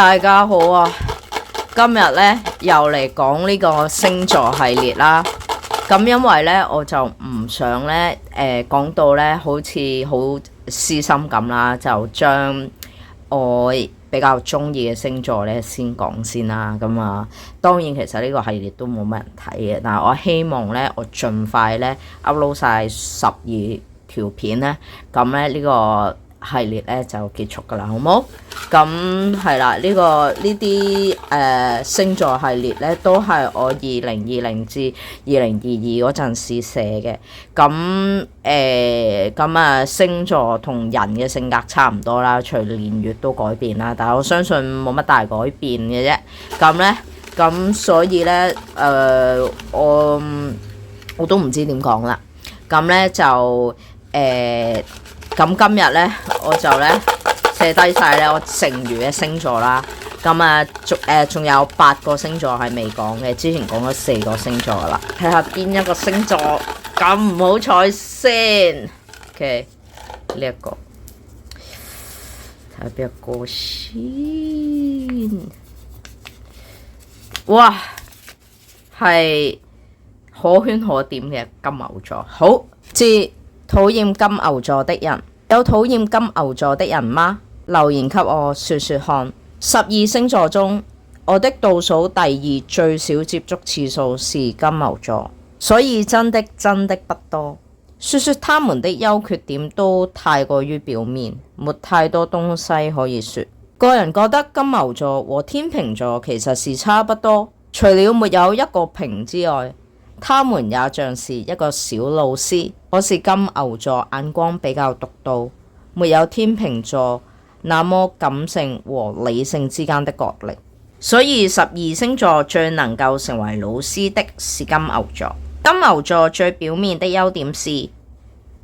大家好啊！今日咧又嚟講呢個星座系列啦。咁因為咧我就唔想咧講到咧好似好私心咁啦，就將我比較中意嘅星座咧先講先啦。咁啊，當然其實呢個系列都冇乜人睇嘅，但係我希望咧我盡快咧 upload 晒12條片咧，咁咧呢個系列咧就結束噶啦，好冇？咁係啦，呢啲星座系列咧都係我2020至2022嗰陣時寫嘅。咁星座同人嘅性格差唔多啦，隨年月都改變啦，但係我相信冇乜大改變嘅啫。咁所以咧我都唔知點講啦。咁咧就咁今日咧我就咧寫低晒咧我剩餘嘅星座啦。咁仲有8個星座係未講嘅，之前講咗4個星座啦。睇下邊一個星座咁唔好彩先。OK， 呢一個睇下邊一個先。哇，係可圈可點嘅金牛座。好，至討厭金牛座的人，有討厭金牛座的人嗎？留言給我說說看。12星座中，我的倒數第2最少接觸次數是金牛座，所以真的不多。說說他們的優缺點都太過於表面，沒太多東西可以說。個人覺得金牛座和天秤座其實是差不多，除了沒有一個平之外，他們也像是一個小老師。我是金牛座，眼光比較獨到，沒有天秤座那麼感性和理性之間的角力，所以12星座最能夠成為老師的是金牛座。金牛座最表面的優點是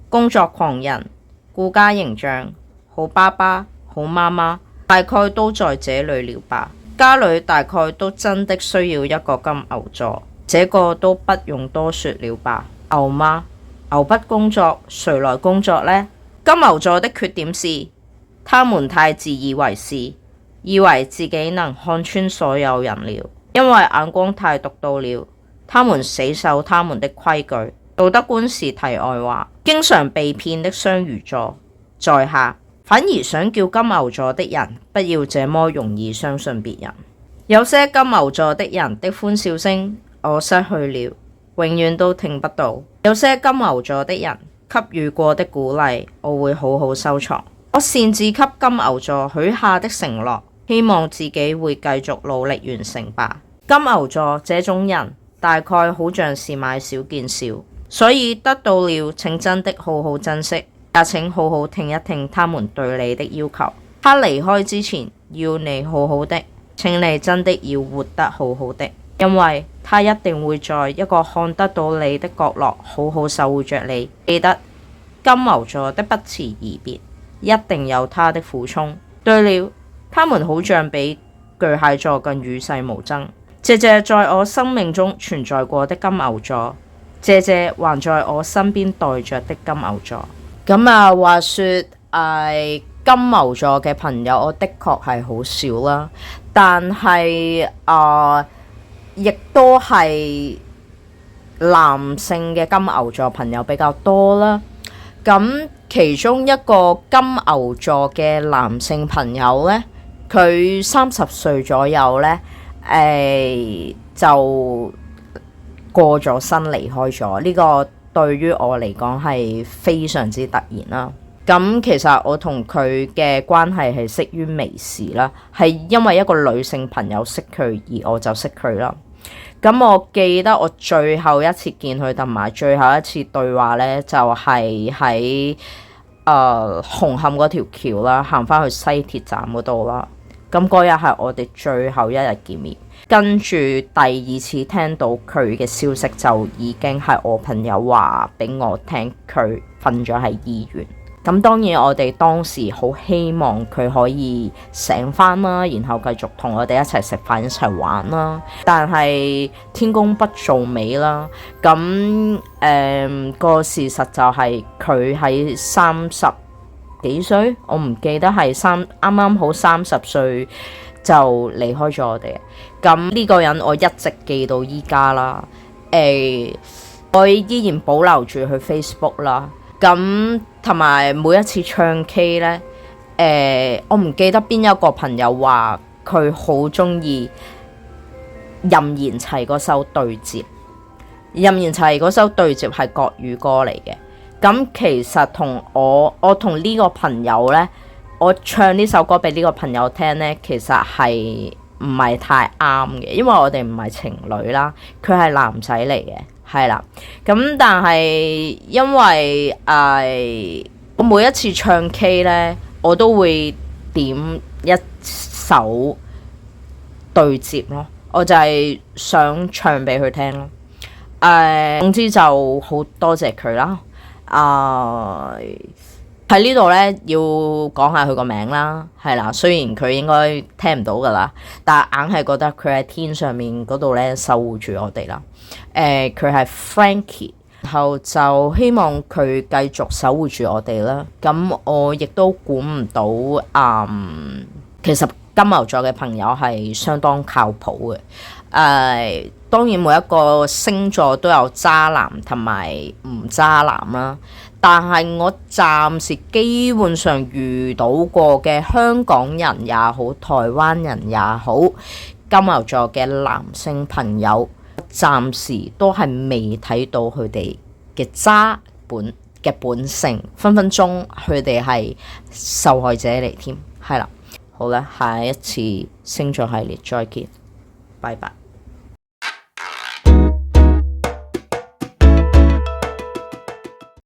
工作狂人、顧家形象、好爸爸、好媽媽，大概都在這裏了吧。家裏大概都真的需要一個金牛座，這個都不用多說了吧。牛嗎？牛不工作，誰來工作呢？金牛座的缺點是他們太自以為是，以為自己能看穿所有人了，因為眼光太獨到了。他們死守他們的規矩，道德觀是題外話。經常被騙的雙魚座在下，反而想叫金牛座的人不要這麼容易相信別人。有些金牛座的人的歡笑聲我失去了，永遠都聽不到。有些金牛座的人給予過的鼓勵我會好好收藏。我擅自給金牛座許下的承諾，希望自己會繼續努力完成吧。金牛座這種人大概好像是買少見少，所以得到了請真的好好珍惜，也請好好聽一聽他們對你的要求。他離開之前要你好好的，請你真的要活得好好的，因為他一定會在一個看得到你的角落好好守護着你。記得金牛座的不辭而別一定有他的苦衷。對了，他們好像比巨蟹座更與世無爭。謝謝在我生命中存在過的金牛座，謝謝還在我身邊待着的金牛座。話說金牛座嘅朋友我的確係好少啦，但係亦都係男性嘅金牛座朋友比較多啦。咁其中一個金牛座嘅男性朋友呢，佢30歲左右呢，就過咗身離開咗。呢個對於我嚟講係非常之突然啦。咁其實我同佢嘅關係係識於微時啦，係因為一個女性朋友識佢，而我就識佢啦。咁我記得我最後一次見佢同埋最後一次對話呢，就係喺紅磡嗰條橋啦，行返去西鐵站嗰度啦。咁嗰日係我哋最後一日見面，跟住第2次聽到佢嘅消息就已經係我朋友話俾我聽，佢瞓咗喺醫院。咁當然我哋當時好希望佢可以醒返啦，然後繼續同我哋一齊食飯一齊玩啦。但係天公不造美啦，咁個事實就係佢喺30幾歲，我唔記得係啱啱好30歲就離開咗我哋。咁呢個人我一直記到依家啦，我依然保留住佢 Facebook 啦。咁同埋每一次唱 K 呢，我唔記得邊一個朋友話佢好中意任賢齊嗰首對接。任賢齊嗰首對接係國語歌嚟嘅。咁其實同我同呢個朋友呢，我唱呢首歌俾呢個朋友聽呢，其實係唔係太啱嘅，因為我哋唔係情侶啦，佢係男仔嚟嘅，係啦。咁但係因為我每一次唱 K 呢，我都會點一首對接咯，我就係想唱俾佢聽咯。總之就好多謝佢啦。喺呢度呢，要講下佢個名啦，係啦。雖然佢應該聽唔到噶啦，但係硬係覺得佢喺天上面嗰度呢，守護住我哋啦。佢係 Frankie， 然後就希望佢繼續守護住我哋啦。咁我亦都估唔到，其實金牛座嘅朋友係相當靠譜嘅。當然每一個星座都有渣男同埋唔渣男啦，但係我暫時基本上遇到過嘅香港人也好，台灣人也好，金牛座嘅男性朋友，暫時都係未睇到佢哋嘅渣嘅本性，分分鐘佢哋係受害者嚟添，係啦。好啦，下一次星座系列再見，拜拜。